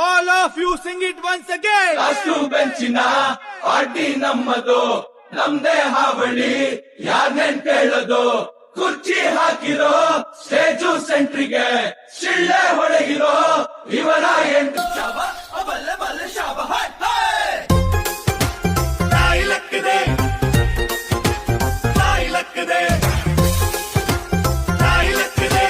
All of you sing it once again. ಕಾಸ್ಟು ಬೆಂಚಿನ party ನಮ್ಮದು, ನಮ್ದೇ ಹಾವಳಿ, ಯಾರ್ನೇನ್ ಕೇಳೋದು? ಕುರ್ಚಿ ಹಾಕಿರೋ ಸ್ಟೇಜು ಸೆಂಟ್ರಿಗೆ, ಶಿಳ್ಳೆ ಹೊಡೆಗಿರೋ ಇವರ ಎಂಟು ಶಾಬ ಬಲ್ಲೆ ಬಲ್ಲೆ ಶಾಬ. ತಾಯಿ ಲಕ್ಕದೆ, ತಾಯಿ ಲಕ್ಕದೆ, ತಾಯಿ ಲಕ್ಕದೆ,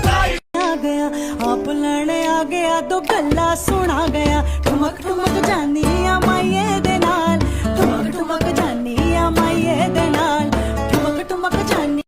ತಾಯಿ आ गया आप लड़े आ गया तो गल्ला सुना गया। ठुमक ठुमक जानिया माये दे नाल, ठुमक ठुमक जानिया माये दे नाल, ठुमक ठुमक जानी।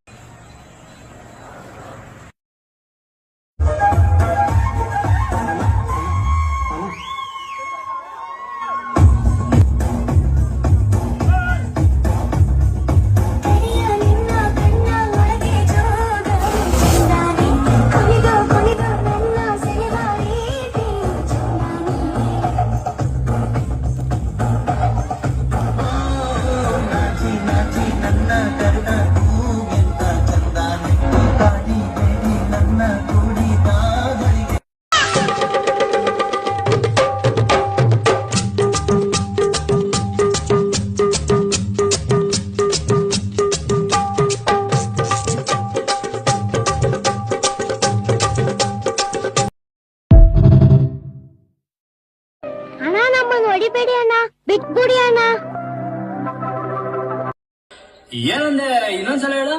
ಏನಂದೆ, ಇನ್ನೊಂದ್ಸಲ ಹೇಳು.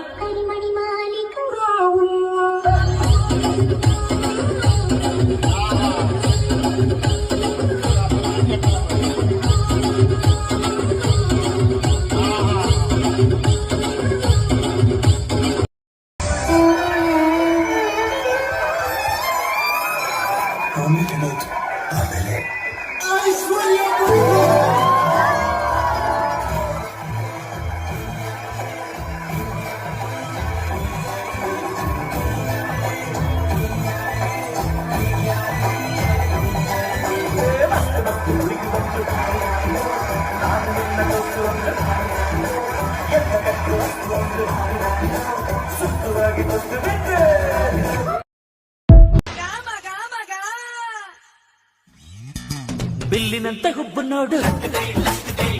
ಬಿಲ್ಲಿನಂತೆ ಹುಬ್ಬು ನೋಡು,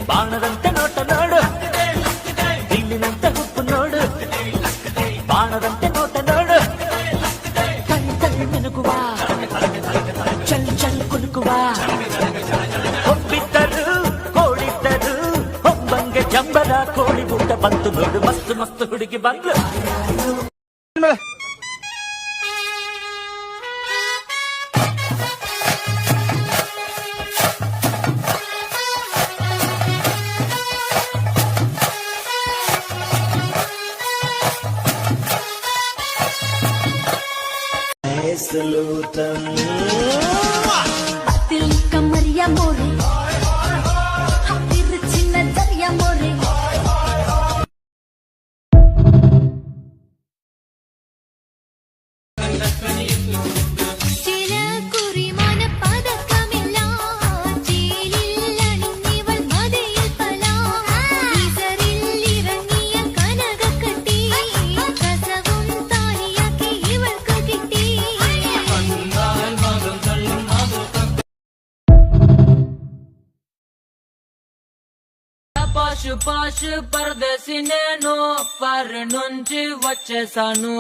ಬಾಣದಂತೆ ನೋಟ ನೋಡು. ಬಿಲ್ಲಿನಂತೆ ಹುಬ್ಬು ನೋಡು, ಬಾಣದಂತೆ ನೋಟ ನೋಡು. ಕಣ್ ಕಣ್ ಮಿನುಗುವ, ಚಲ್ ಚಲ್ ಕುಲುಕುವ. ಹೊಬ್ಬಿದ್ದರು ಕೋಡಿದ್ದರು ಹೊಂಬಂಗೆ ಜಂಬರ ಕೋಳಿ ಊಟ ಬಂತು ನೋಡು. ಮಸ್ತು ಮಸ್ತು ಹುಡುಗಿ ಬಂದು दिल कमरिया मोरे, हाथी चिन्ह दरिया मोरे। పాషు పాషు పరదేశి నేను, పర్ నుంచి వచ్చేసాను.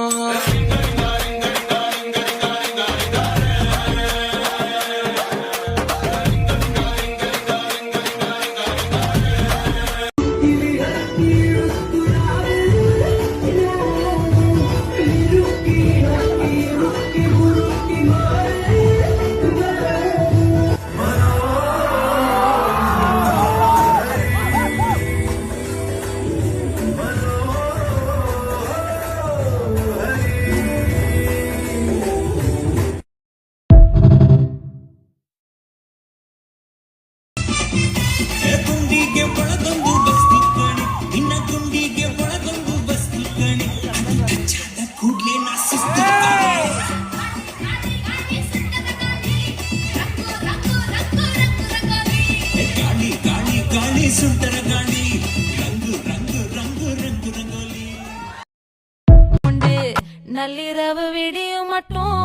நள்ளிரவு விடியும் மட்டும்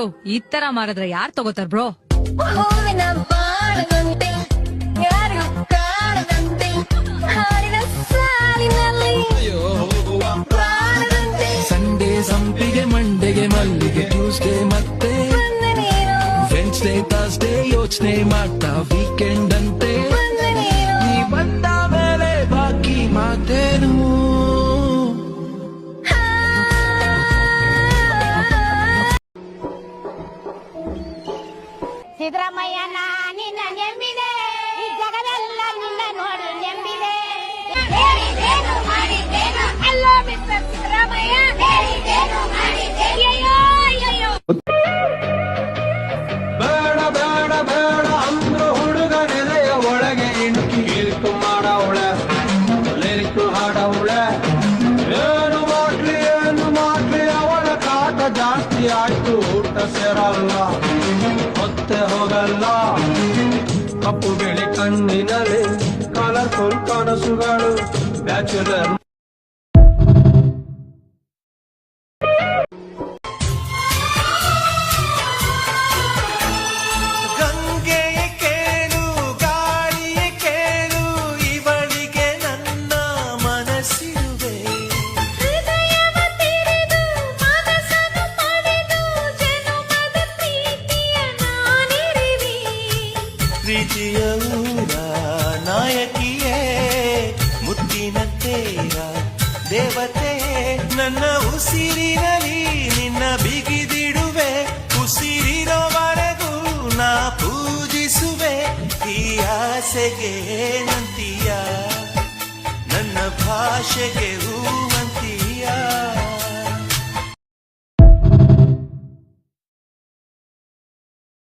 ಬ್ರೋ ಈ ತರ ಮಾರಿದ್ರೆ ಯಾರ್ ತಗೋತಾರ ಬ್ರೋ? ಹೂವಿನ ಬಾಳದಂತೆ ಯಾರಿಗೂ ಕಾಣದಂತೆ ಹಾಡಿನ ಸಾಲಿನಲ್ಲಿ ಬಾಳದಂತೆ ಸಂಡೇ ಸಂಪಿಗೆ ಮಂಡೆಗೆ ಮಲ್ಲಿಗೆ ಟ್ಯೂಸ್ಡೇ ಮತ್ತೆ ಬಂದ ನೀನು ವೆನ್ಸ್ಡೇ ಥರ್ಸ್ಡೇ ಯೋಚನೆ ಮಾಡ್ತಾ ವೀಕೆಂಡ್ ಅಂತೆ ಬಂದ ನೀನು ನೀ ಬಂದ ಮೇಲೆ ಬಾಕಿ ಮಾತೇನು ಸಿದ್ದರಾಮಯ್ಯನ ನಿನ್ನ ನೆಂಬಿದೆ ಈ ಜಗವೆಲ್ಲ ನಿನ್ನ ನೋಡಿ ನೆಂಬಿದೆ ಹೇಳಿದ್ದೇನು ಮಾಡಿದ್ದೇನು ಅಲ್ಲೋ ಮಿಸ್ಟರ್ ಸಿದ್ದರಾಮಯ್ಯ ಹೇಳಿದ್ದೇನು ಮಾಡಿದ್ದೇನು ಅಯ್ಯೋ ಅಯ್ಯೋ ಬೇಡ ಬೇಡ ಬೇಡ ಅಂದ್ರು ಹುಡುಗ ನೆಲೆಯ ಒಳಗೆ ಇಣುಕಿ ಲಿರಿಕು ಮಾಡವಳೆ ಲಿರಿಕು ಹಾಡವಳೆ ಏನು ಮಾಡ್ಲಿ ಅವಳ ಕಾಟ ಜಾಸ್ತಿ ಆಯ್ತು ಊಟ ಸೇರಲ್ಲ ಹೊತ್ತೆ ಹೋಗಲ್ಲ ಕಪ್ಪು ಬಿಳಿ ಕಣ್ಣಿನಲ್ಲಿ ಕಲರ್ಫುಲ್ ಕನಸುಗಳು ಬ್ಯಾಚುಲರ್ ಗಂಗೆಯ ಕೇಳು ಗಾಳಿಯ ಕೇಳು ಇವಳಿಗೆ ನನ್ನ ಮನಸ್ಸಿರುವೆ ಹೃದಯವ ತೆರೆದು ಮನಸ್ಸನ್ನು ಪಡೆದು ಜನುಮದ ಪ್ರೀತಿಯ ನಾನಿರುವೆ ಪ್ರೀತಿಯ ಊರ ನಾಯಕಿಯೇ ಮುತ್ತಿನ ತೇರ ದೇವತೆ ನನ್ನ ಉಸಿರಿನಲ್ಲಿ ನಿನ್ನ ಬಿಗಿದಿಡುವೆ ಉಸಿರಿರೋವರೆಗೂ ನಾ ಪೂಜಿಸುವೆ ಈ ಆಸೆಗೆ ನಂತೀಯ ನನ್ನ ಭಾಷೆಗೆ ಹೂವಂತೀಯ